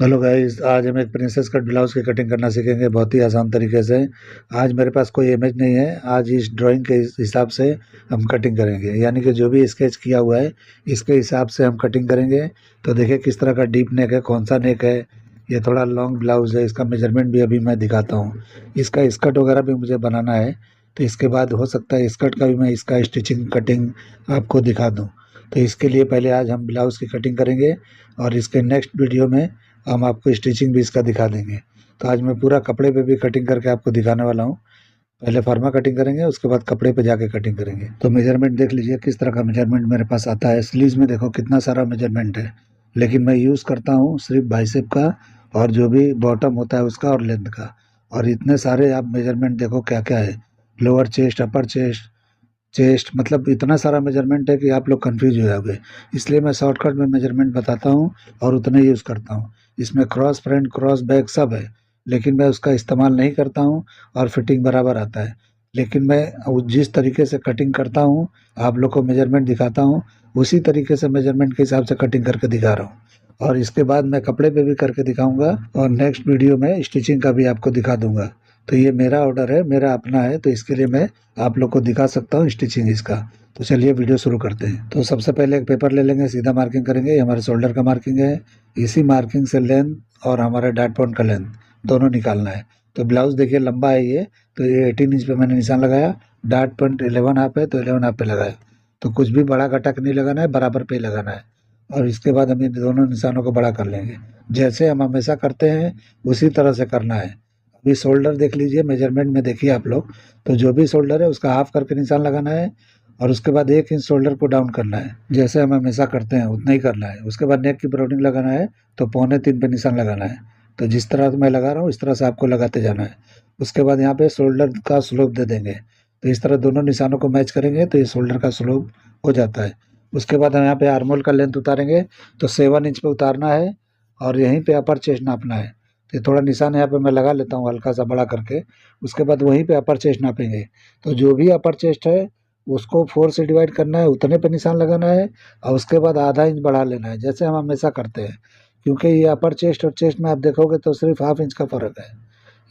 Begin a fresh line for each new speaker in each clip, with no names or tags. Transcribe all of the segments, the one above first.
Hello guys, आज हम एक प्रिंसेस कट ब्लाउज की कटिंग करना सीखेंगे बहुत ही आसान तरीके से। आज मेरे पास कोई इमेज नहीं है। आज इस ड्राइंग के हिसाब से हम कटिंग करेंगे, यानी कि जो भी स्केच किया हुआ है इसके हिसाब से हम कटिंग करेंगे। तो देखिए किस तरह का डीप नेक है, कौन सा नेक है। ये थोड़ा लॉन्ग ब्लाउज है, इसका मेजरमेंट भी अभी मैं दिखाता हूँ। इसका स्कर्ट वगैरह भी मुझे बनाना है, तो इसके बाद हो सकता है स्कर्ट का भी मैं इसका स्टिचिंग कटिंग आपको दिखा दूँ। तो इसके लिए पहले आज हम ब्लाउज़ की कटिंग करेंगे और इसके नेक्स्ट वीडियो में हम आपको स्टिचिंग भी इसका दिखा देंगे। तो आज मैं पूरा कपड़े पे भी कटिंग करके आपको दिखाने वाला हूँ। पहले फॉर्मा कटिंग करेंगे, उसके बाद कपड़े पे जाके कटिंग करेंगे। तो मेजरमेंट देख लीजिए किस तरह का मेजरमेंट मेरे पास आता है। स्लीव्स में देखो कितना सारा मेजरमेंट है, लेकिन मैं यूज़ करता हूँ सिर्फ बाइसेप का और जो भी बॉटम होता है उसका और लेंथ का। और इतने सारे आप मेजरमेंट देखो क्या क्या है। लोअर चेस्ट, अपर चेस्ट, चेस्ट, मतलब इतना सारा मेजरमेंट है कि आप लोग कंफ्यूज हो जाओगे। इसलिए मैं शॉर्टकट में मेजरमेंट बताता हूँ और उतने यूज़ करता हूँ। इसमें क्रॉस फ्रंट, क्रॉस बैक सब है, लेकिन मैं उसका इस्तेमाल नहीं करता हूँ और फिटिंग बराबर आता है। लेकिन मैं जिस तरीके से कटिंग करता हूँ, आप लोग को मेजरमेंट दिखाता हूँ, उसी तरीके से मेजरमेंट के हिसाब से कटिंग करके दिखा रहा हूँ। और इसके बाद मैं कपड़े पे भी करके दिखाऊंगा और नेक्स्ट वीडियो में स्टिचिंग का भी आपको दिखा दूंगा। तो ये मेरा ऑर्डर है, मेरा अपना है, तो इसके लिए मैं आप लोग को दिखा सकता हूँ स्टिचिंग इसका। तो चलिए वीडियो शुरू करते हैं। तो सबसे पहले एक पेपर ले लेंगे, सीधा मार्किंग करेंगे। ये हमारे शोल्डर का मार्किंग है। इसी मार्किंग से लेंथ और हमारे डॉट पॉइंट का लेंथ दोनों निकालना है। तो ब्लाउज देखिए लंबा है ये, तो ये 18 इंच पे मैंने निशान लगाया। डॉट पॉइंट 11 हाफ है, तो 11 हाफ पे लगाया। तो कुछ भी बड़ा घटक नहीं लगाना है, बराबर पे ही लगाना है। और इसके बाद हम इन दोनों निशानों को बड़ा कर लेंगे, जैसे हम हमेशा करते हैं उसी तरह से करना है। अभी शोल्डर देख लीजिए, मेजरमेंट में देखिए आप लोग। तो जो भी शोल्डर है उसका हाफ करके निशान लगाना है और उसके बाद 1 इंच शोल्डर को डाउन करना है, जैसे हम हमेशा करते हैं उतना ही करना है। उसके बाद नेक की ब्राउनिंग लगाना है, तो 2.25 पे निशान लगाना है। तो जिस तरह से मैं लगा रहा हूँ इस तरह से आपको लगाते जाना है। उसके बाद यहाँ पे शोल्डर का स्लोप दे देंगे। तो इस तरह दोनों निशानों को मैच करेंगे तो ये शोल्डर का स्लोप हो जाता है। उसके बाद हम यहाँ पे आर्मोल का लेंथ उतारेंगे, तो 7 इंच पे उतारना है और यहीं पे अपर चेस्ट नापना है। तो थोड़ा निशान यहाँ पे मैं लगा लेता हूँ हल्का सा बड़ा करके। उसके बाद वहीं पे अपर चेस्ट नापेंगे। तो जो भी अपर चेस्ट है उसको 4 से डिवाइड करना है, उतने पे निशान लगाना है और उसके बाद आधा इंच बढ़ा लेना है, जैसे हम हमेशा करते हैं। क्योंकि ये अपर चेस्ट और चेस्ट में आप देखोगे तो सिर्फ हाफ इंच का फ़र्क है,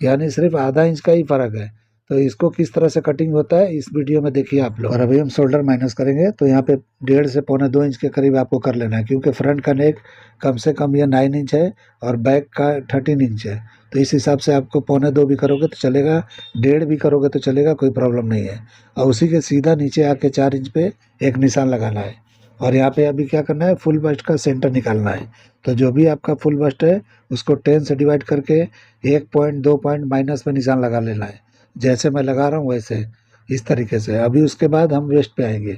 यानी सिर्फ आधा इंच का ही फ़र्क है। तो इसको किस तरह से कटिंग होता है इस वीडियो में देखिए आप लोग। और अभी हम शोल्डर माइनस करेंगे, तो यहाँ पे 1.5 से 2.25 के करीब आपको कर लेना है, क्योंकि फ्रंट का नेक कम से कम ये 9 इंच है और बैक का 13 इंच है। तो इस हिसाब से आपको 2.25 भी करोगे तो चलेगा, 1.5 भी करोगे तो चलेगा, कोई प्रॉब्लम नहीं है। और उसी के सीधा नीचे आके 4 इंच पे एक निशान लगाना है। और यहाँ पे अभी क्या करना है, फुल बस्ट का सेंटर निकालना है। तो जो भी आपका फुल बस्ट है उसको 10 से डिवाइड करके 1 पॉइंट 2 पॉइंट माइनस पे निशान लगा लेना है, जैसे मैं लगा रहा हूँ वैसे, इस तरीके से। अभी उसके बाद हम वेस्ट पे आएंगे।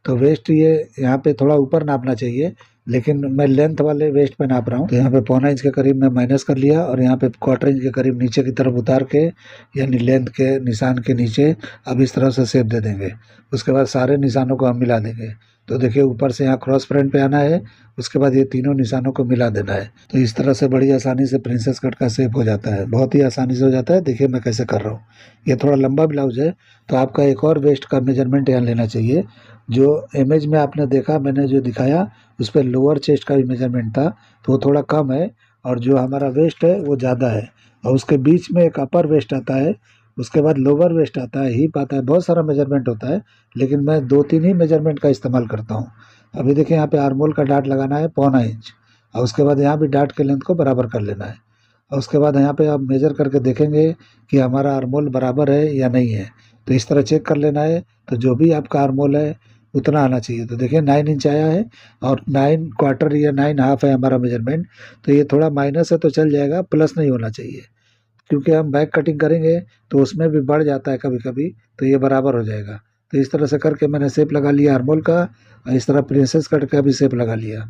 तो वेस्ट ये यहाँ पे थोड़ा ऊपर नापना चाहिए, लेकिन मैं लेंथ वाले वेस्ट पे नाप रहा हूँ। तो यहाँ पे 1.25 इंच के करीब मैं माइनस कर लिया और यहाँ पे 1/4 इंच के करीब नीचे की तरफ उतार के, यानी लेंथ के निशान के नीचे अब इस तरह से शेप दे देंगे। उसके बाद सारे निशानों को हम मिला देंगे। तो देखिए ऊपर से यहाँ क्रॉस फ्रंट पे आना है, उसके बाद ये तीनों निशानों को मिला देना है। तो इस तरह से बड़ी आसानी से प्रिंसेस कट का शेप हो जाता है, बहुत ही आसानी से हो जाता है। देखिए मैं कैसे कर रहा हूँ। ये थोड़ा लंबा ब्लाउज है, तो आपका एक और वेस्ट का मेजरमेंट यहाँ लेना चाहिए। जो इमेज में आपने देखा, मैंने जो दिखाया उस पर लोअर चेस्ट का भी मेजरमेंट था, तो वो थोड़ा कम है और जो हमारा वेस्ट है वो ज़्यादा है। और उसके बीच में एक अपर वेस्ट आता है, उसके बाद लोअर वेस्ट आता है, हिप आता है, बहुत सारा मेजरमेंट होता है, लेकिन मैं 2-3 ही मेजरमेंट का इस्तेमाल करता हूँ। अभी देखिए यहाँ पे आर्मोल का डाट लगाना है 1.25 इंच और उसके बाद यहाँ भी डाट के लेंथ को बराबर कर लेना है। और उसके बाद यहाँ पे आप मेजर करके देखेंगे कि हमारा आर्मोल बराबर है या नहीं है। तो इस तरह चेक कर लेना है। तो जो भी आपका आर्मोल है उतना आना चाहिए। तो देखिए 9 इंच आया है और 9 क्वार्टर या 9 हाफ है हमारा मेजरमेंट। तो ये थोड़ा माइनस है तो चल जाएगा, प्लस नहीं होना चाहिए, क्योंकि हम बैक कटिंग करेंगे तो उसमें भी बढ़ जाता है कभी कभी। तो ये बराबर हो जाएगा। तो इस तरह से करके मैंने शेप लगा लिया आर्मोल का और इस तरह प्रिंसेस कट का भी शेप लगा लिया।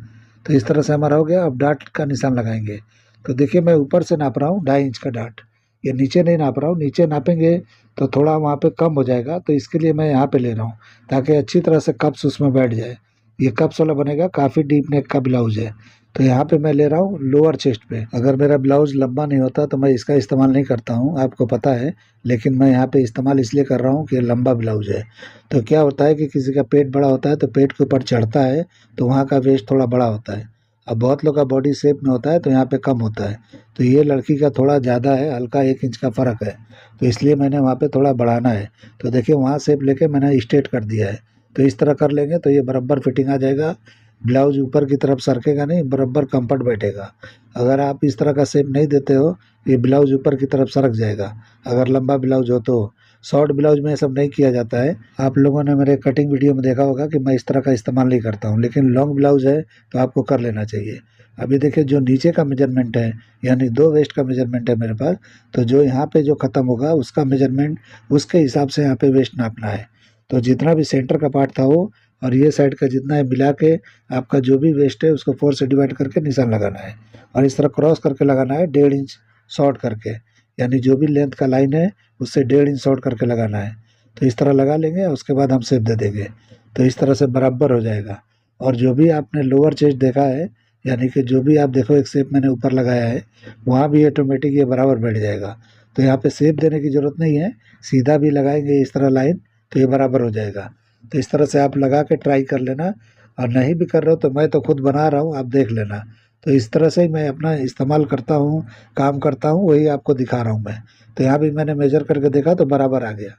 तो इस तरह से हमारा हो गया। अब डाट का निशान लगाएंगे। तो देखिए मैं ऊपर से नाप रहा हूँ 2.5 इंच का डाट, ये नीचे नहीं नाप रहा हूँ। नीचे नापेंगे तो थोड़ा वहाँ पे कम हो जाएगा, तो इसके लिए मैं यहाँ पे ले रहा हूँ ताकि अच्छी तरह से कप्स उसमें बैठ जाए। ये कप्स वाला बनेगा, काफ़ी डीप नेक का ब्लाउज है। तो यहाँ पे मैं ले रहा हूँ लोअर चेस्ट पे। अगर मेरा ब्लाउज लंबा नहीं होता तो मैं इसका इस्तेमाल नहीं करता हूँ, आपको पता है, लेकिन मैं यहाँ पे इस्तेमाल इसलिए कर रहा हूँ कि लंबा ब्लाउज है। तो क्या होता है कि किसी का पेट बड़ा होता है तो पेट के ऊपर चढ़ता है, तो वहाँ का वेस्ट थोड़ा बड़ा होता है। अब बहुत लोग का बॉडी शेप में होता है तो यहाँ पे कम होता है, तो ये लड़की का थोड़ा ज़्यादा है, हल्का 1 इंच का फ़र्क है, तो इसलिए मैंने वहाँ पे थोड़ा बढ़ाना है। तो देखिए वहाँ शेप लेके मैंने स्ट्रेट कर दिया है। तो इस तरह कर लेंगे तो ये बराबर फिटिंग आ जाएगा, ब्लाउज ऊपर की तरफ सरकेगा नहीं, बराबर कंफर्ट बैठेगा। अगर आप इस तरह का शेप नहीं देते हो, ये ब्लाउज ऊपर की तरफ सरक जाएगा, अगर लंबा ब्लाउज हो तो। शॉर्ट ब्लाउज में ये सब नहीं किया जाता है। आप लोगों ने मेरे कटिंग वीडियो में देखा होगा कि मैं इस तरह का इस्तेमाल नहीं करता हूँ, लेकिन लॉन्ग ब्लाउज है तो आपको कर लेना चाहिए। अभी देखिए जो नीचे का मेजरमेंट है, यानी 2 वेस्ट का मेजरमेंट है मेरे पास, तो जो यहाँ पे जो ख़त्म होगा उसका मेजरमेंट, उसके हिसाब से यहाँ पे वेस्ट नापना है। तो जितना भी सेंटर का पार्ट था वो और ये साइड का जितना है मिला के आपका जो भी वेस्ट है उसको 4 से डिवाइड करके निशान लगाना है, और इस तरह क्रॉस करके लगाना है 1.5 इंच शॉर्ट करके, यानी जो भी लेंथ का लाइन है उससे 1.5 इंच शॉर्ट करके लगाना है। तो इस तरह लगा लेंगे, उसके बाद हम शेप दे देंगे, तो इस तरह से बराबर हो जाएगा। और जो भी आपने लोअर चेस्ट देखा है, यानी कि जो भी आप देखो एक शेप मैंने ऊपर लगाया है, वहाँ भी ऑटोमेटिक ये बराबर बैठ जाएगा। तो यहाँ पे शेप देने की ज़रूरत नहीं है, सीधा भी लगाएंगे इस तरह लाइन तो ये बराबर हो जाएगा। तो इस तरह से आप लगा के ट्राई कर लेना, और नहीं भी कर रहे हो तो मैं तो खुद बना रहा हूँ, आप देख लेना। तो इस तरह से ही मैं अपना इस्तेमाल करता हूँ, काम करता हूँ, वही आपको दिखा रहा हूँ मैं। तो यहाँ भी मैंने मेजर करके देखा तो बराबर आ गया।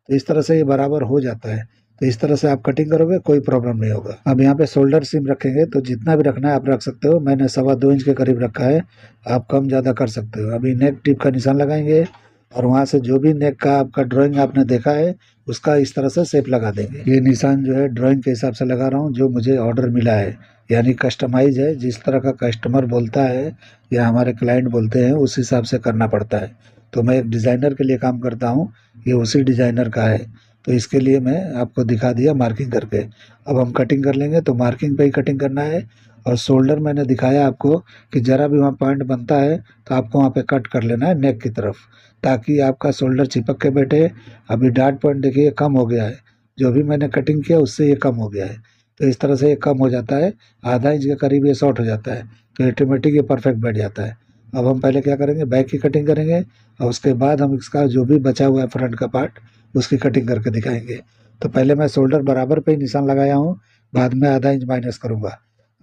तो इस तरह से ये बराबर हो जाता है। तो इस तरह से आप कटिंग करोगे कोई प्रॉब्लम नहीं होगा। अब यहाँ पे शोल्डर सीम रखेंगे तो जितना भी रखना है आप रख सकते हो, मैंने 2.25 इंच के करीब रखा है, आप कम ज़्यादा कर सकते हो। अभी नेक टिप का निशान लगाएंगे, और वहाँ से जो भी नेक का आपका ड्राइंग आपने देखा है उसका इस तरह से शेप लगा देंगे। ये निशान जो है ड्राइंग के हिसाब से लगा रहा हूँ, जो मुझे ऑर्डर मिला है, यानी कस्टमाइज है, जिस तरह का कस्टमर बोलता है या हमारे क्लाइंट बोलते हैं उस हिसाब से करना पड़ता है। तो मैं एक डिज़ाइनर के लिए काम करता हूँ, ये उसी डिज़ाइनर का है, तो इसके लिए मैं आपको दिखा दिया मार्किंग करके। अब हम कटिंग कर लेंगे, तो मार्किंग पे ही कटिंग करना है। और शोल्डर मैंने दिखाया आपको कि ज़रा भी वहाँ पॉइंट बनता है तो आपको वहाँ पे कट कर लेना है नेक की तरफ, ताकि आपका शोल्डर चिपक के बैठे। अभी डार्ट पॉइंट देखिए कम हो गया है, जो भी मैंने कटिंग किया उससे ये कम हो गया है। तो इस तरह से ये कम हो जाता है, आधा इंच के करीब ये शॉर्ट हो जाता है, तो ऑटोमेटिक ये परफेक्ट बैठ जाता है। अब हम पहले क्या करेंगे, बैक की कटिंग करेंगे, और उसके बाद हम इसका जो भी बचा हुआ है फ्रंट का पार्ट उसकी कटिंग करके दिखाएंगे। तो पहले मैं शोल्डर बराबर पे ही निशान लगाया हूँ, बाद में आधा इंच माइनस करूँगा।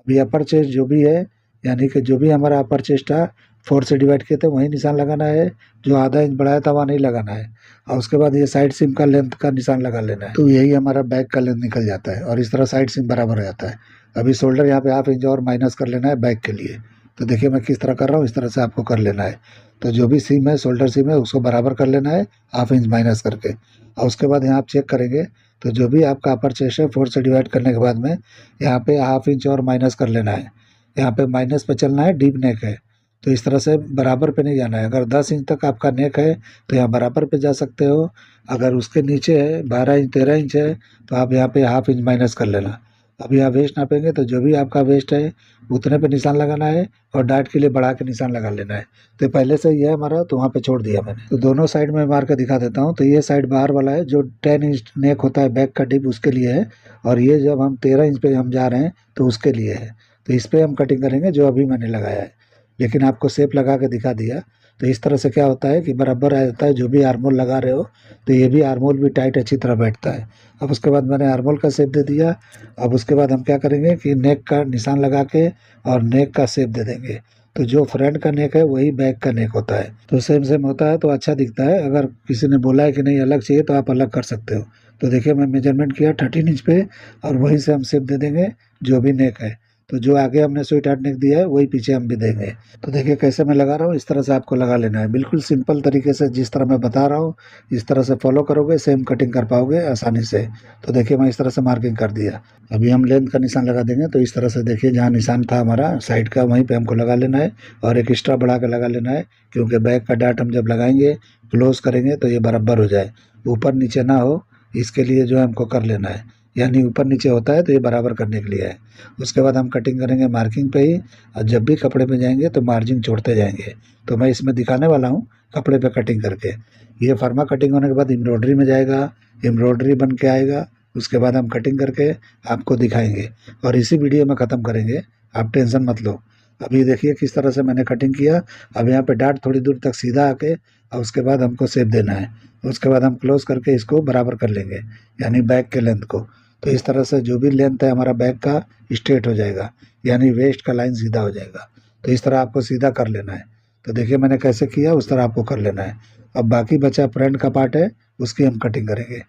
अभी अपर चेस्ट जो भी है, यानी कि जो भी हमारा अपर चेस्ट था 4 से डिवाइड किए थे वही निशान लगाना है, जो आधा इंच बढ़ाया था वहाँ नहीं लगाना है। और उसके बाद ये साइड सिम का लेंथ का निशान लगा लेना है, तो यही हमारा बैक का लेंथ निकल जाता है, और इस तरह साइड सिम बराबर हो जाता है। अभी शोल्डर यहाँ पे 1/2 इंच और माइनस कर लेना है बैक के लिए। तो देखिए मैं किस तरह कर रहा हूँ, इस तरह से आपको कर लेना है। तो जो भी सीम है, शोल्डर सीम है, उसको बराबर कर लेना है 1/2 इंच माइनस करके। और उसके बाद यहाँ आप चेक करेंगे तो जो भी आपका अपर चेस्ट है 4 से डिवाइड करने के बाद में यहाँ पे 1/2 इंच और माइनस कर लेना है। यहाँ पे माइनस पे चलना है, डीप नेक है, तो इस तरह से बराबर पे नहीं जाना है। अगर 10 इंच तक आपका नेक है तो यहाँ बराबर पे जा सकते हो, अगर उसके नीचे है 12 इंच 13 इंच है तो आप यहाँ पे 1/2 इंच माइनस कर लेना। अब यहाँ वेस्ट नापेंगे तो जो भी आपका वेस्ट है उतने पे निशान लगाना है, और डार्ट के लिए बढ़ा के निशान लगा लेना है। तो पहले से ये हमारा, तो वहाँ पे छोड़ दिया मैंने। तो दोनों साइड में मार के दिखा देता हूँ। तो ये साइड बाहर वाला है जो 10 इंच नेक होता है बैक का डिप, उसके लिए है, और ये जब हम 13 इंच पे हम जा रहे हैं तो उसके लिए है। तो इस पर हम कटिंग करेंगे जो अभी मैंने लगाया है, लेकिन आपको शेप लगा के दिखा दिया। तो इस तरह से क्या होता है कि बराबर आ जाता है। जो भी आर्मोल लगा रहे हो तो ये भी आर्मोल भी टाइट अच्छी तरह बैठता है। अब उसके बाद मैंने आर्मोल का शेप दे दिया। अब उसके बाद हम क्या करेंगे कि नेक का निशान लगा के और नेक का शेप दे देंगे। तो जो फ्रंट का नेक है वही बैक का नेक होता है, तो सेम सेम होता है तो अच्छा दिखता है। अगर किसी ने बोला है कि नहीं अलग चाहिए तो आप अलग कर सकते हो। तो देखिए मैं मेजरमेंट किया 13 इंच पे, और वहीं से हम शेप दे देंगे जो भी नेक है। तो जो आगे हमने स्वीट हार्ट नेक दिया है वही पीछे हम भी देंगे। तो देखिए कैसे मैं लगा रहा हूँ, इस तरह से आपको लगा लेना है, बिल्कुल सिंपल तरीके से जिस तरह मैं बता रहा हूँ इस तरह से फॉलो करोगे सेम कटिंग कर पाओगे आसानी से। तो देखिए मैं इस तरह से मार्किंग कर दिया। अभी हम लेंथ का निशान लगा देंगे। तो इस तरह से देखिए जहाँ निशान था हमारा साइड का वहीं पे हमको लगा लेना है, और एक एक्स्ट्रा बढ़ा के लगा लेना है, क्योंकि बैक का डार्ट हम जब लगाएंगे क्लोज करेंगे तो ये बराबर हो जाए, ऊपर नीचे ना हो, इसके लिए जो है हमको कर लेना है। यानी ऊपर नीचे होता है तो ये बराबर करने के लिए है। उसके बाद हम कटिंग करेंगे मार्किंग पे ही, और जब भी कपड़े पे जाएंगे तो मार्जिन छोड़ते जाएंगे। तो मैं इसमें दिखाने वाला हूँ कपड़े पे कटिंग करके। ये फर्मा कटिंग होने के बाद एम्ब्रॉयडरी में जाएगा, एम्ब्रॉयडरी बन के आएगा, उसके बाद हम कटिंग करके आपको दिखाएंगे और इसी वीडियो में ख़त्म करेंगे, आप टेंशन मत लो। अभी देखिए किस तरह से मैंने कटिंग किया। अब यहाँ पे डार्ट थोड़ी दूर तक सीधा आके, और उसके बाद हमको शेप देना है। उसके बाद हम क्लोज करके इसको बराबर कर लेंगे, यानी बैक के लेंथ को। तो इस तरह से जो भी लेंथ है हमारा बैक का स्ट्रेट हो जाएगा, यानी वेस्ट का लाइन सीधा हो जाएगा। तो इस तरह आपको सीधा कर लेना है। तो देखिए मैंने कैसे किया, उस तरह आपको कर लेना है। अब बाकी बचा फ्रंट का पार्ट है, उसकी हम कटिंग करेंगे।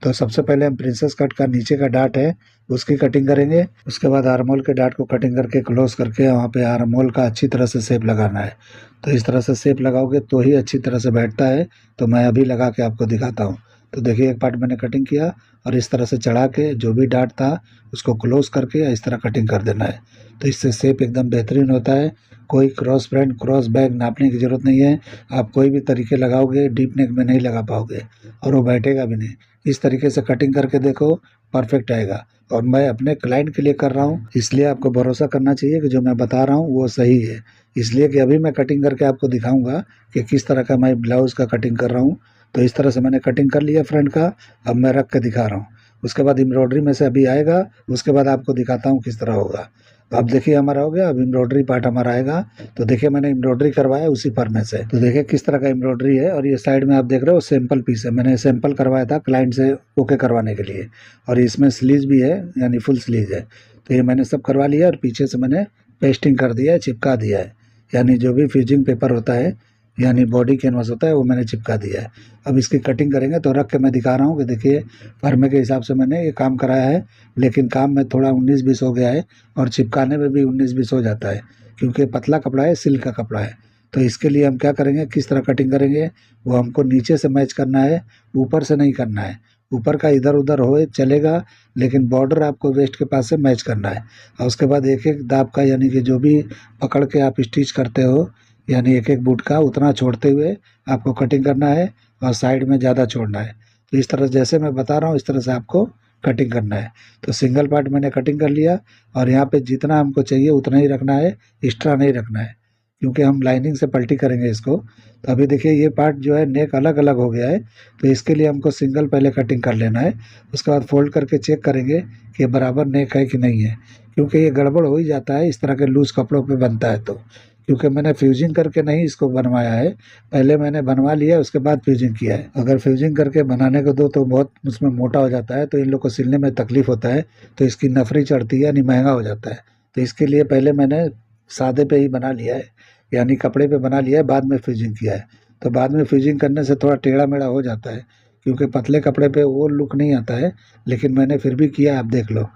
तो सबसे पहले हम प्रिंसेस कट का नीचे का डार्ट है उसकी कटिंग करेंगे। उसके बाद आर्म होल के डार्ट को कटिंग करके क्लोज करके वहाँ पे आर्म होल का अच्छी तरह से शेप लगाना है। तो इस तरह से शेप लगाओगे तो ही अच्छी तरह से बैठता है। तो मैं अभी लगा के आपको दिखाता हूँ। तो देखिए एक पार्ट मैंने कटिंग किया और इस तरह से चढ़ा के जो भी डार्ट था उसको क्लोज करके इस तरह कटिंग कर देना है। तो इससे शेप एकदम बेहतरीन होता है। कोई क्रॉस फ्रंट क्रॉस बैक नापने की ज़रूरत नहीं है। आप कोई भी तरीके लगाओगे डीप नेक में नहीं लगा पाओगे और वो बैठेगा भी नहीं। इस तरीके से कटिंग करके देखो, परफेक्ट आएगा। और मैं अपने क्लाइंट के लिए कर रहा हूँ, इसलिए आपको भरोसा करना चाहिए कि जो मैं बता रहा हूँ वो सही है। इसलिए कि अभी मैं कटिंग करके आपको दिखाऊंगा कि किस तरह का मैं ब्लाउज़ का कटिंग कर रहा हूँ। तो इस तरह से मैंने कटिंग कर लिया फ्रंट का, अब मैं रख के दिखा रहा हूँ। उसके बाद एम्ब्रॉयडरी में से अभी आएगा, उसके बाद आपको दिखाता हूँ किस तरह होगा। तो अब देखिए हमारा हो गया, अब एम्ब्रॉयडरी पार्ट हमारा आएगा। तो देखिए मैंने एम्ब्रॉयडरी करवाया उसी पर में से। तो देखिए किस तरह का एम्ब्रॉयडरी है। और ये साइड में आप देख रहे हो सैंपल पीस है, मैंने सैंपल करवाया था क्लाइंट से ओके करवाने के लिए। और इसमें स्लीव भी है, यानी फुल स्लीव है। तो ये मैंने सब करवा लिया और पीछे से मैंने पेस्टिंग कर दिया है, चिपका दिया है। यानी जो भी फ्यूजिंग पेपर होता है, यानी बॉडी कैनवास होता है, वो मैंने चिपका दिया है। अब इसकी कटिंग करेंगे। तो रख के मैं दिखा रहा हूँ कि देखिए फर्मे के हिसाब से मैंने ये काम कराया है, लेकिन काम में थोड़ा 19-20 हो गया है और चिपकाने में भी 19-20 हो जाता है, क्योंकि पतला कपड़ा है, सिल्क का कपड़ा है। तो इसके लिए हम क्या करेंगे, किस तरह कटिंग करेंगे, वो हमको नीचे से मैच करना है, ऊपर से नहीं करना है। ऊपर का इधर उधर हो चलेगा, लेकिन बॉर्डर आपको वेस्ट के पास से मैच करना है। और उसके बाद एक एक दाब का, यानी कि जो भी पकड़ के आप स्टिच करते हो, यानी एक एक बूट का उतना छोड़ते हुए आपको कटिंग करना है और साइड में ज़्यादा छोड़ना है। तो इस तरह जैसे मैं बता रहा हूँ इस तरह से आपको कटिंग करना है। तो सिंगल पार्ट मैंने कटिंग कर लिया और यहाँ पे जितना हमको चाहिए उतना ही रखना है, एक्स्ट्रा नहीं रखना है, क्योंकि हम लाइनिंग से पल्टी करेंगे इसको। तो अभी देखिए ये पार्ट जो है नेक अलग अलग हो गया है, तो इसके लिए हमको सिंगल पहले कटिंग कर लेना है। उसके बाद फोल्ड करके चेक करेंगे कि बराबर नेक है कि नहीं है, क्योंकि ये गड़बड़ हो ही जाता है इस तरह के लूज़ कपड़ों पे बनता है। तो क्योंकि मैंने फ्यूजिंग करके नहीं इसको बनवाया है, पहले मैंने बनवा लिया उसके बाद फ्यूजिंग किया है। अगर फ्यूजिंग करके बनाने को दो तो बहुत उसमें मोटा हो जाता है, तो इन लोग को सिलने में तकलीफ होता है, तो इसकी नफरी चढ़ती है, यानी महंगा हो जाता है। तो इसके लिए पहले मैंने सादे पे ही बना लिया है, यानी कपड़े पे बना लिया है, बाद में फ्यूजिंग किया है। तो बाद में फ्यूजिंग करने से थोड़ा टेढ़ा मेढ़ा हो जाता है, क्योंकि पतले कपड़े पे वो लुक नहीं आता है, लेकिन मैंने फिर भी किया, आप देख लो।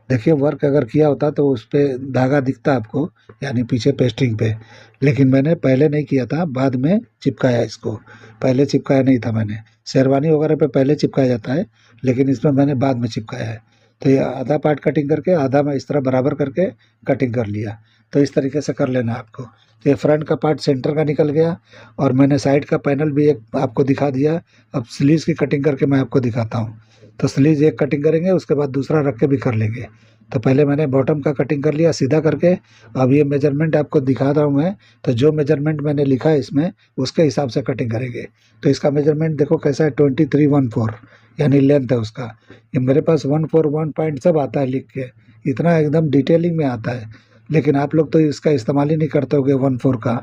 देखिए वर्क अगर किया होता तो उस पर धागा दिखता आपको, यानी पीछे पेस्टिंग पे, लेकिन मैंने पहले नहीं किया था, बाद में चिपकाया इसको। पहले चिपकाया नहीं था मैंने। शेरवानी वगैरह पे पहले चिपकाया जाता है, लेकिन इसमें मैंने बाद में चिपकाया है। तो ये आधा पार्ट कटिंग करके आधा मैं इस तरह बराबर करके कटिंग कर लिया। तो इस तरीके से कर लेना आपको। तो ये फ्रंट का पार्ट सेंटर का निकल गया और मैंने साइड का पैनल भी एक आपको दिखा दिया। अब स्लीव्स की कटिंग करके मैं आपको दिखाता हूँ। तो स्लीव्स एक कटिंग करेंगे, उसके बाद दूसरा रख के भी कर लेंगे। तो पहले मैंने बॉटम का कटिंग कर लिया सीधा करके। अब ये मेजरमेंट आपको दिखा रहा हूँ मैं, तो जो मेजरमेंट मैंने लिखा है इसमें उसके हिसाब से कटिंग करेंगे। तो इसका मेजरमेंट देखो कैसा है, 2314 यानी लेंथ है उसका। ये मेरे पास 141 पॉइंट सब आता है लिख के, इतना एकदम डिटेलिंग में आता है। लेकिन आप लोग तो इसका इस्तेमाल ही नहीं करते होगे 14 का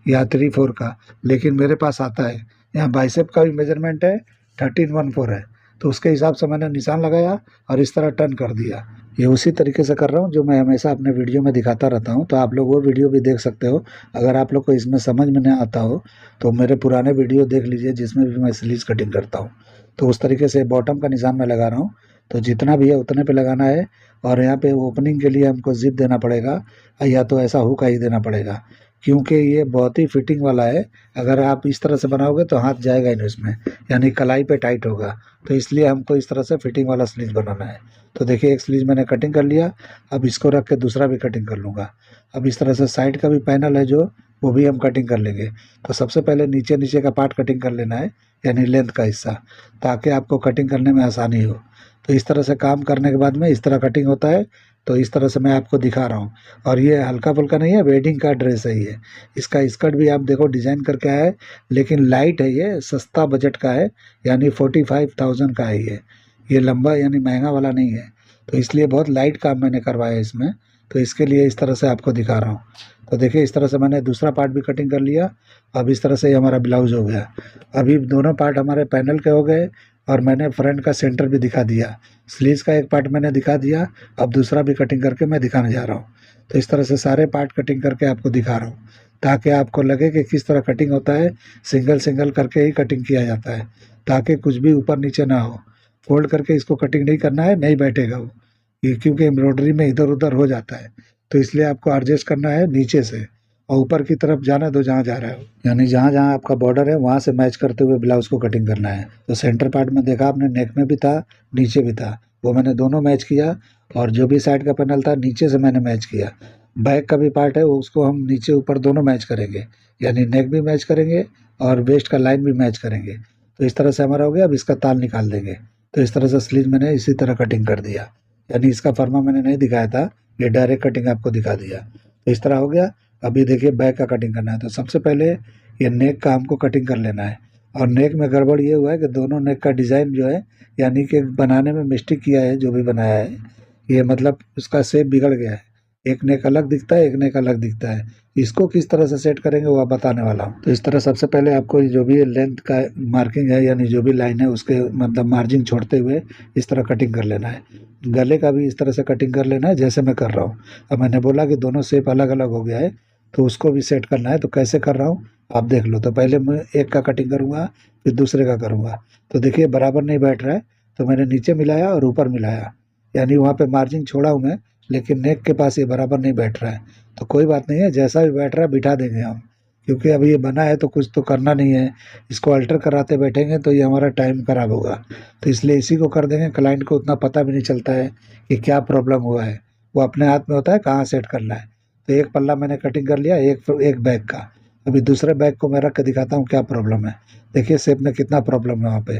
या 34 का, लेकिन मेरे पास आता है। यहाँ बाइसेप का भी मेजरमेंट है, 1314 है। तो उसके हिसाब से मैंने निशान लगाया और इस तरह टर्न कर दिया। ये उसी तरीके से कर रहा हूँ जो मैं हमेशा अपने वीडियो में दिखाता रहता हूँ। तो आप लोग वो वीडियो भी देख सकते हो। अगर आप लोग को इसमें समझ में नहीं आता हो तो मेरे पुराने वीडियो देख लीजिए, जिसमें भी मैं स्लीव्स कटिंग करता हूँ। तो उस तरीके से बॉटम का निशान मैं लगा रहा हूँ। तो जितना भी है उतने पे लगाना है। और यहाँ पे ओपनिंग के लिए हमको जिप देना पड़ेगा, या तो ऐसा हुक ही देना पड़ेगा, क्योंकि ये बहुत ही फिटिंग वाला है। अगर आप इस तरह से बनाओगे तो हाथ जाएगा ही नहीं उसमें, यानी कलाई पे टाइट होगा। तो इसलिए हमको इस तरह से फिटिंग वाला स्लीव बनाना है। तो देखिए एक स्लीव मैंने कटिंग कर लिया, अब इसको रख के दूसरा भी कटिंग कर लूँगा। अब इस तरह से साइड का भी पैनल है जो, वो भी हम कटिंग कर लेंगे। तो सबसे पहले नीचे नीचे का पार्ट कटिंग कर लेना है, यानी लेंथ का हिस्सा, ताकि आपको कटिंग करने में आसानी हो। तो इस तरह से काम करने के बाद में इस तरह कटिंग होता है। तो इस तरह से मैं आपको दिखा रहा हूँ। और ये हल्का फुल्का नहीं है, वेडिंग का ड्रेस है ये। इसका स्कर्ट भी आप देखो डिज़ाइन करके आया है, लेकिन लाइट है, ये सस्ता बजट का है, यानी 45,000 का है ये लंबा यानी महंगा वाला नहीं है। तो इसलिए बहुत लाइट काम मैंने करवाया है इसमें। तो इसके लिए इस तरह से आपको दिखा रहा हूँ। तो देखिए इस तरह से मैंने दूसरा पार्ट भी कटिंग कर लिया। अब इस तरह से ही हमारा ब्लाउज हो गया। अभी दोनों पार्ट हमारे पैनल के हो गए और मैंने फ्रंट का सेंटर भी दिखा दिया। स्लीव्स का एक पार्ट मैंने दिखा दिया, अब दूसरा भी कटिंग करके मैं दिखाने जा रहा हूँ। तो इस तरह से सारे पार्ट कटिंग करके आपको दिखा रहा हूँ, ताकि आपको लगे कि किस तरह कटिंग होता है। सिंगल सिंगल करके ही कटिंग किया जाता है, ताकि कुछ भी ऊपर नीचे ना हो। फोल्ड करके इसको कटिंग नहीं करना है, नहीं बैठेगा वो, ये क्योंकि एम्ब्रॉयडरी में इधर उधर हो जाता है। तो इसलिए आपको एडजस्ट करना है नीचे से, और ऊपर की तरफ जाना दो जहाँ जा रहा है, यानी जहाँ जहाँ आपका बॉर्डर है वहाँ से मैच करते हुए ब्लाउज को कटिंग करना है। तो सेंटर पार्ट में देखा आपने, नेक में भी था, नीचे भी था, वो मैंने दोनों मैच किया। और जो भी साइड का पैनल था नीचे से मैंने मैच किया। बैक का भी पार्ट है वो, उसको हम नीचे ऊपर दोनों मैच करेंगे, यानी नेक भी मैच करेंगे और वेस्ट का लाइन भी मैच करेंगे। तो इस तरह से हमारा हो गया। अब इसका ताल निकाल देंगे। तो इस तरह से स्लीव मैंने इसी तरह कटिंग कर दिया, यानी इसका फर्मा मैंने नहीं दिखाया था, ये डायरेक्ट कटिंग आपको दिखा दिया। तो इस तरह हो गया। अभी देखिए बैक का कटिंग करना है। तो सबसे पहले ये नेक का हमको कटिंग कर लेना है। और नेक में गड़बड़ ये हुआ है कि दोनों नेक का डिज़ाइन जो है, यानी कि बनाने में मिस्टेक किया है जो भी बनाया है, ये मतलब उसका शेप बिगड़ गया है। एक नेक अलग दिखता है, एक नेक अलग दिखता है। इसको किस तरह से सेट करेंगे वो आप बताने वाला हूँ। तो इस तरह सबसे पहले आपको जो भी लेंथ का मार्किंग है, यानी जो भी लाइन है उसके मतलब मार्जिन छोड़ते हुए इस तरह कटिंग कर लेना है। गले का भी इस तरह से कटिंग कर लेना है जैसे मैं कर रहा हूँ। अब मैंने बोला कि दोनों शेप अलग अलग हो गया है, तो उसको भी सेट करना है। तो कैसे कर रहा हूँ आप देख लो। तो पहले मैं एक का कटिंग करूँगा, फिर दूसरे का करूँगा। तो देखिए बराबर नहीं बैठ रहा है, तो मैंने नीचे मिलाया और ऊपर मिलाया, यानी वहाँ पे मार्जिन छोड़ा हूँ मैं, लेकिन नेक के पास ये बराबर नहीं बैठ रहा है। तो कोई बात नहीं है, जैसा भी बैठ रहा है बिठा देंगे हम, क्योंकि अभी ये बना है तो कुछ तो करना नहीं है। इसको अल्टर कराते बैठेंगे तो ये हमारा टाइम खराब होगा। तो इसलिए इसी को कर देंगे। क्लाइंट को उतना पता भी नहीं चलता है कि क्या प्रॉब्लम हुआ है, वो अपने हाथ में होता है कहाँ सेट करना है। तो एक पल्ला मैंने कटिंग कर लिया, एक बैग का। अभी दूसरे बैग को मैं रख के दिखाता हूँ क्या प्रॉब्लम है। देखिए शेप में कितना प्रॉब्लम है वहाँ पे।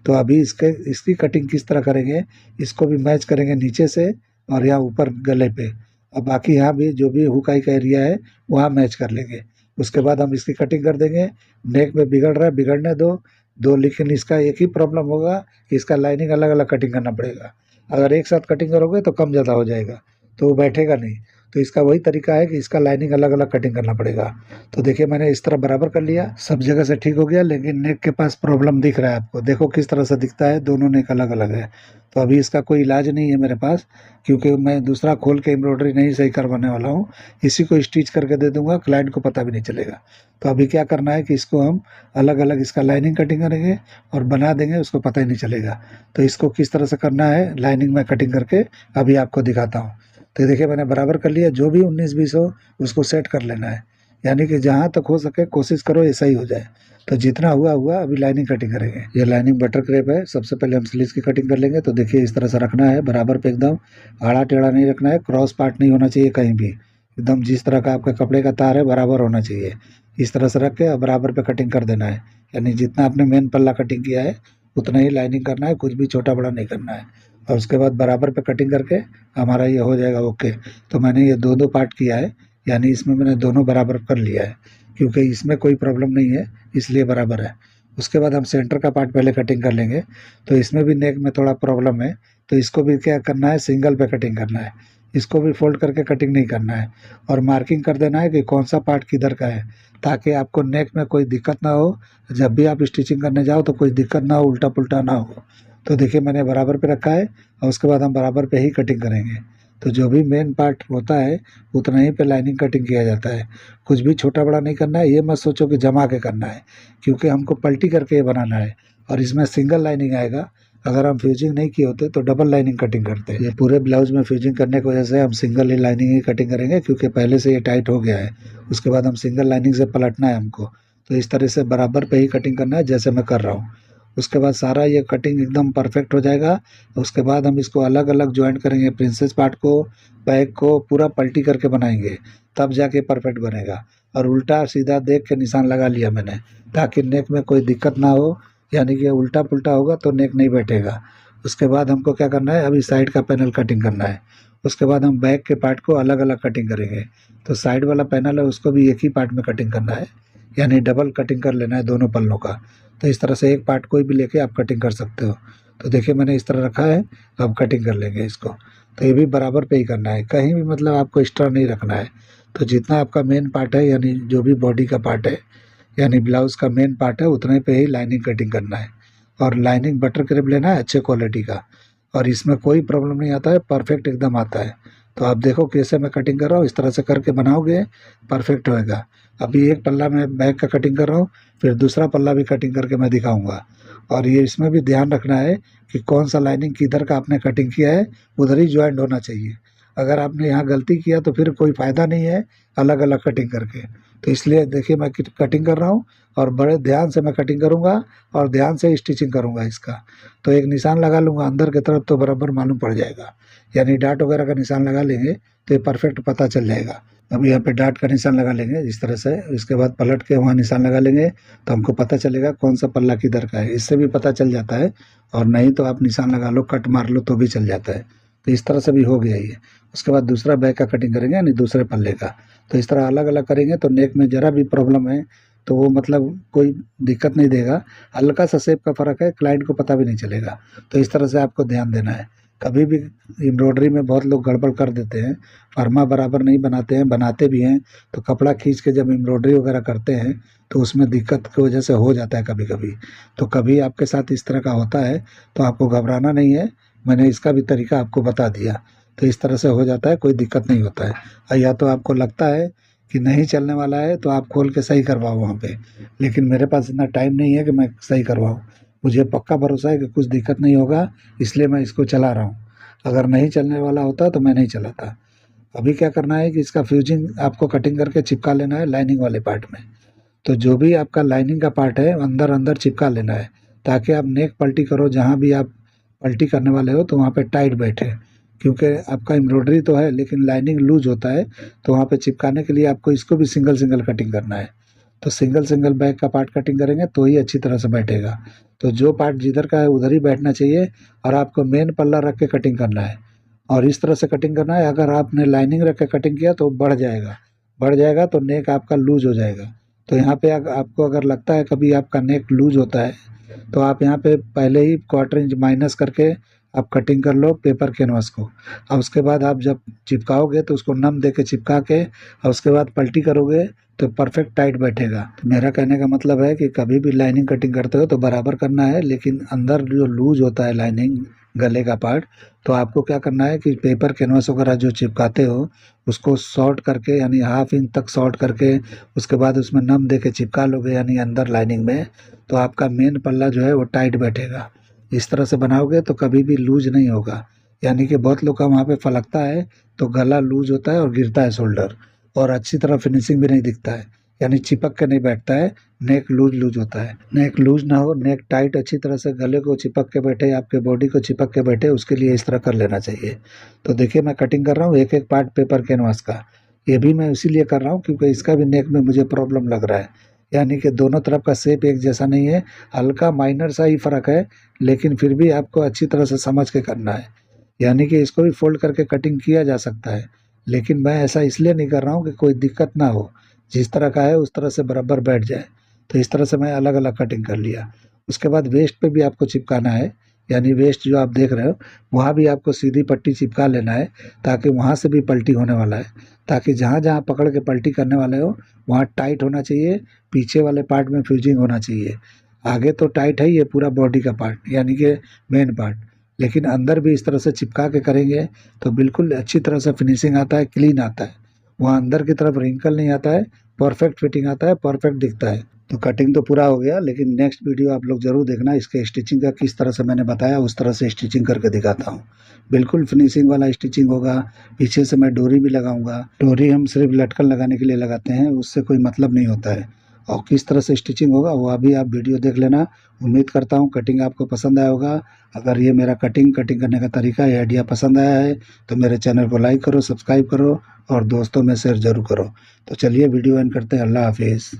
तो अभी इसकी कटिंग किस तरह करेंगे, इसको भी मैच करेंगे नीचे से और यहाँ ऊपर गले पे। अब बाकी यहाँ भी जो भी हुकाई का एरिया है वहाँ मैच कर लेंगे। उसके बाद हम इसकी कटिंग कर देंगे। नेक में बिगड़ रहा है, बिगड़ने दो, लेकिन इसका एक ही प्रॉब्लम होगा कि इसका लाइनिंग अलग अलग कटिंग करना पड़ेगा। अगर एक साथ कटिंग करोगे तो कम ज़्यादा हो जाएगा, तो वो बैठेगा नहीं। तो इसका वही तरीका है कि इसका लाइनिंग अलग अलग कटिंग करना पड़ेगा। तो देखिए मैंने इस तरह बराबर कर लिया, सब जगह से ठीक हो गया, लेकिन नेक के पास प्रॉब्लम दिख रहा है आपको। देखो किस तरह से दिखता है, दोनों नेक अलग अलग है। तो अभी इसका कोई इलाज नहीं है मेरे पास, क्योंकि मैं दूसरा खोल के एम्ब्रॉयडरी नहीं सही करवाने वाला हूँ। इसी को स्टिच करके दे दूंगा, क्लाइंट को पता भी नहीं चलेगा। तो अभी क्या करना है कि इसको हम अलग अलग इसका लाइनिंग कटिंग करेंगे और बना देंगे, उसको पता ही नहीं चलेगा। तो इसको किस तरह से करना है लाइनिंग में कटिंग करके अभी आपको दिखाता हूँ। तो देखिए मैंने बराबर कर लिया। जो भी 19-20 हो उसको सेट कर लेना है, यानी कि जहाँ तक हो सके कोशिश करो ये सही हो जाए। तो जितना हुआ हुआ, अभी लाइनिंग कटिंग करेंगे। ये लाइनिंग बटर क्रेप है। सबसे पहले हम स्लीव्स की कटिंग कर लेंगे। तो देखिए इस तरह से रखना है बराबर पे, एकदम आड़ा टेढ़ा नहीं रखना है, क्रॉस पार्ट नहीं होना चाहिए कहीं भी। एकदम जिस तरह का आपका कपड़े का तार है बराबर होना चाहिए। इस तरह से रख के अब बराबर पे कटिंग कर देना है, यानी जितना आपने मेन पल्ला कटिंग किया है उतना ही लाइनिंग करना है, कुछ भी छोटा बड़ा नहीं करना है। और उसके बाद बराबर पे कटिंग करके हमारा ये हो जाएगा ओके। तो मैंने ये दो पार्ट किया है, यानी इसमें मैंने दोनों बराबर कर लिया है, क्योंकि इसमें कोई प्रॉब्लम नहीं है इसलिए बराबर है। उसके बाद हम सेंटर का पार्ट पहले कटिंग कर लेंगे। तो इसमें भी नेक में थोड़ा प्रॉब्लम है, तो इसको भी क्या करना है, सिंगल पे कटिंग करना है। इसको भी फोल्ड करके कटिंग नहीं करना है, और मार्किंग कर देना है कि कौन सा पार्ट किधर का है, ताकि आपको नेक में कोई दिक्कत ना हो। जब भी आप स्टिचिंग करने जाओ तो कोई दिक्कत ना हो, उल्टा पुल्टा ना हो। तो देखिए मैंने बराबर पे रखा है, और उसके बाद हम बराबर पे ही कटिंग करेंगे। तो जो भी मेन पार्ट होता है उतना ही पे लाइनिंग कटिंग किया जाता है, कुछ भी छोटा बड़ा नहीं करना है। ये मत सोचो कि जमा के करना है, क्योंकि हमको पलटी करके ये बनाना है, और इसमें सिंगल लाइनिंग आएगा। अगर हम फ्यूजिंग नहीं किए होते तो डबल लाइनिंग कटिंग करते हैं। ये पूरे ब्लाउज में फ्यूजिंग करने की वजह से हम सिंगल ही लाइनिंग ही कटिंग करेंगे, क्योंकि पहले से ये टाइट हो गया है। उसके बाद हम सिंगल लाइनिंग से पलटना है हमको। तो इस तरह से बराबर पे ही कटिंग करना है जैसे मैं कर रहा हूँ। उसके बाद सारा ये कटिंग एकदम परफेक्ट हो जाएगा। उसके बाद हम इसको अलग अलग ज्वाइंट करेंगे, प्रिंसेस पार्ट को, बैक को पूरा पलटी करके बनाएंगे, तब जाके परफेक्ट बनेगा। और उल्टा सीधा देख के निशान लगा लिया मैंने, ताकि नेक में कोई दिक्कत ना हो, यानी कि उल्टा पुल्टा होगा तो नेक नहीं बैठेगा। उसके बाद हमको क्या करना है, अभी साइड का पैनल कटिंग करना है। उसके बाद हम बैक के पार्ट को अलग अलग कटिंग करेंगे। तो साइड वाला पैनल है उसको भी एक ही पार्ट में कटिंग करना है, यानी डबल कटिंग कर लेना है दोनों पल्लों का। तो इस तरह से एक पार्ट कोई भी लेके आप कटिंग कर सकते हो। तो देखिए मैंने इस तरह रखा है, अब कटिंग कर लेंगे इसको। तो ये भी बराबर पे ही करना है, कहीं भी मतलब आपको एक्स्ट्रा नहीं रखना है। तो जितना आपका मेन पार्ट है, यानी जो भी बॉडी का पार्ट है, यानी ब्लाउज़ का मेन पार्ट है, उतने पे ही लाइनिंग कटिंग करना है। और लाइनिंग बटर क्रेप लेना है अच्छे क्वालिटी का, और इसमें कोई प्रॉब्लम नहीं आता है, परफेक्ट एकदम आता है। तो आप देखो कैसे मैं कटिंग कर रहा हूँ, इस तरह से करके बनाओगे परफेक्ट होएगा। अभी एक पल्ला मैं बैग का कटिंग कर रहा हूँ, फिर दूसरा पल्ला भी कटिंग करके मैं दिखाऊंगा। और ये इसमें भी ध्यान रखना है कि कौन सा लाइनिंग किधर का आपने कटिंग किया है उधर ही ज्वाइंट होना चाहिए। अगर आपने यहाँ गलती किया तो फिर कोई फ़ायदा नहीं है अलग अलग कटिंग करके। तो इसलिए देखिए मैं कटिंग कर रहा हूँ, और बड़े ध्यान से मैं कटिंग करूँगा और ध्यान से स्टिचिंग करूँगा इसका। तो एक निशान लगा लूँगा अंदर की तरफ तो बराबर मालूम पड़ जाएगा, यानी डाट वगैरह का निशान लगा लेंगे तो ये परफेक्ट पता चल जाएगा। अब यहाँ पे डाट का निशान लगा लेंगे इस तरह से, इसके बाद पलट के वहाँ निशान लगा लेंगे तो हमको पता चलेगा कौन सा पल्ला किधर का है, इससे भी पता चल जाता है। और नहीं तो आप निशान लगा लो, कट मार लो तो भी चल जाता है। तो इस तरह से भी हो गया ये। उसके बाद दूसरा बैग का कटिंग करेंगे यानी दूसरे पल्ले का। तो इस तरह अलग अलग करेंगे तो नेक में ज़रा भी प्रॉब्लम है तो वो मतलब कोई दिक्कत नहीं देगा, हल्का सा शेप का फ़र्क है, क्लाइंट को पता भी नहीं चलेगा। तो इस तरह से आपको ध्यान देना है। कभी भी एम्ब्रॉयडरी में बहुत लोग गड़बड़ कर देते हैं, फर्मा बराबर नहीं बनाते हैं, बनाते भी हैं तो कपड़ा खींच के जब एम्ब्रॉयडरी वगैरह करते हैं तो उसमें दिक्कत की वजह से हो जाता है कभी कभी। तो कभी आपके साथ इस तरह का होता है तो आपको घबराना नहीं है, मैंने इसका भी तरीका आपको बता दिया। तो इस तरह से हो जाता है, कोई दिक्कत नहीं होता है। और या तो आपको लगता है कि नहीं चलने वाला है तो आप खोल के सही करवाओ वहाँ पे, लेकिन मेरे पास इतना टाइम नहीं है कि मैं सही करवाऊँ। मुझे पक्का भरोसा है कि कुछ दिक्कत नहीं होगा, इसलिए मैं इसको चला रहा हूँ। अगर नहीं चलने वाला होता तो मैं नहीं चलाता। अभी क्या करना है कि इसका फ्यूजिंग आपको कटिंग करके चिपका लेना है लाइनिंग वाले पार्ट में। तो जो भी आपका लाइनिंग का पार्ट है अंदर अंदर चिपका लेना है, ताकि आप नेक पल्टी करो जहाँ भी आप पल्टी करने वाले हो तो वहाँ पे टाइट बैठे। क्योंकि आपका एम्ब्रॉयडरी तो है लेकिन लाइनिंग लूज होता है, तो वहाँ पे चिपकाने के लिए आपको इसको भी सिंगल सिंगल कटिंग करना है। तो सिंगल सिंगल बैग का पार्ट कटिंग करेंगे तो ही अच्छी तरह से बैठेगा। तो जो पार्ट जिधर का है उधर ही बैठना चाहिए, और आपको मेन पल्ला रख के कटिंग करना है। और इस तरह से कटिंग करना है, अगर आपने लाइनिंग रख के कटिंग किया तो बढ़ जाएगा तो नेक आपका लूज हो जाएगा। तो यहाँ पे आपको अगर लगता है कभी आपका नेक लूज होता है तो आप यहाँ पे पहले ही क्वार्टर इंच माइनस करके आप कटिंग कर लो पेपर कैनवास को। और उसके बाद आप जब चिपकाओगे तो उसको नम दे के चिपका के और उसके बाद पलटी करोगे तो परफेक्ट टाइट बैठेगा। तो मेरा कहने का मतलब है कि कभी भी लाइनिंग कटिंग करते हो तो बराबर करना है, लेकिन अंदर जो लूज होता है लाइनिंग गले का पार्ट, तो आपको क्या करना है कि पेपर कैनवास वगैरह जो चिपकाते हो उसको शॉर्ट करके यानी हाफ इंच तक शॉर्ट करके उसके बाद उसमें नम दे के चिपका लोगे यानी अंदर लाइनिंग में, तो आपका मेन पल्ला जो है वो टाइट बैठेगा। इस तरह से बनाओगे तो कभी भी लूज नहीं होगा। यानी कि बहुत लोग का वहाँ पे फलकता है तो गला लूज होता है और गिरता है शोल्डर, और अच्छी तरह फिनिशिंग भी नहीं दिखता है, यानी चिपक के नहीं बैठता है, नेक लूज लूज होता है। नेक लूज ना हो, नेक टाइट अच्छी तरह से गले को चिपक के बैठे, आपके बॉडी को चिपक के बैठे, उसके लिए इस तरह कर लेना चाहिए। तो देखिए मैं कटिंग कर रहा हूँ एक एक पार्ट पेपर कैनवास का। ये भी मैं इसीलिए कर रहा हूँ क्योंकि इसका भी नेक में मुझे प्रॉब्लम लग रहा है, यानी कि दोनों तरफ का शेप एक जैसा नहीं है, हल्का माइनर सा ही फ़र्क है, लेकिन फिर भी आपको अच्छी तरह से समझ के करना है। यानी कि इसको भी फोल्ड करके कटिंग किया जा सकता है, लेकिन मैं ऐसा इसलिए नहीं कर रहा हूँ कि कोई दिक्कत ना हो, जिस तरह का है उस तरह से बराबर बैठ जाए। तो इस तरह से मैं अलग अलग कटिंग कर लिया। उसके बाद वेस्ट पे भी आपको चिपकाना है, यानी वेस्ट जो आप देख रहे हो वहाँ भी आपको सीधी पट्टी चिपका लेना है, ताकि वहाँ से भी पलटी होने वाला है, ताकि जहाँ जहाँ पकड़ के पलटी करने वाले हो वहाँ टाइट होना चाहिए, पीछे वाले पार्ट में फ्यूजिंग होना चाहिए। आगे तो टाइट है ये पूरा बॉडी का पार्ट यानी कि मेन पार्ट, लेकिन अंदर भी इस तरह से चिपका के करेंगे तो बिल्कुल अच्छी तरह से फिनिशिंग आता है, क्लीन आता है। वहाँ अंदर की तरफ रिंकल नहीं आता है, परफेक्ट फिटिंग आता है, परफेक्ट दिखता है। तो कटिंग तो पूरा हो गया, लेकिन नेक्स्ट वीडियो आप लोग ज़रूर देखना, इसके स्टिचिंग का किस तरह से मैंने बताया उस तरह से स्टिचिंग करके दिखाता हूँ। बिल्कुल फिनिशिंग वाला स्टिचिंग होगा। पीछे से मैं डोरी भी लगाऊंगा। डोरी हम सिर्फ लटकन लगाने के लिए लगाते हैं, उससे कोई मतलब नहीं होता है। और किस तरह से स्टिचिंग होगा वो अभी आप वीडियो देख लेना। उम्मीद करता हूँ कटिंग आपको पसंद आया होगा। अगर ये मेरा कटिंग करने का तरीका या आइडिया पसंद आया है तो मेरे चैनल को लाइक करो, सब्सक्राइब करो और दोस्तों में शेयर ज़रूर करो। तो चलिए वीडियो एंड करते हैं। अल्लाह हाफिज़।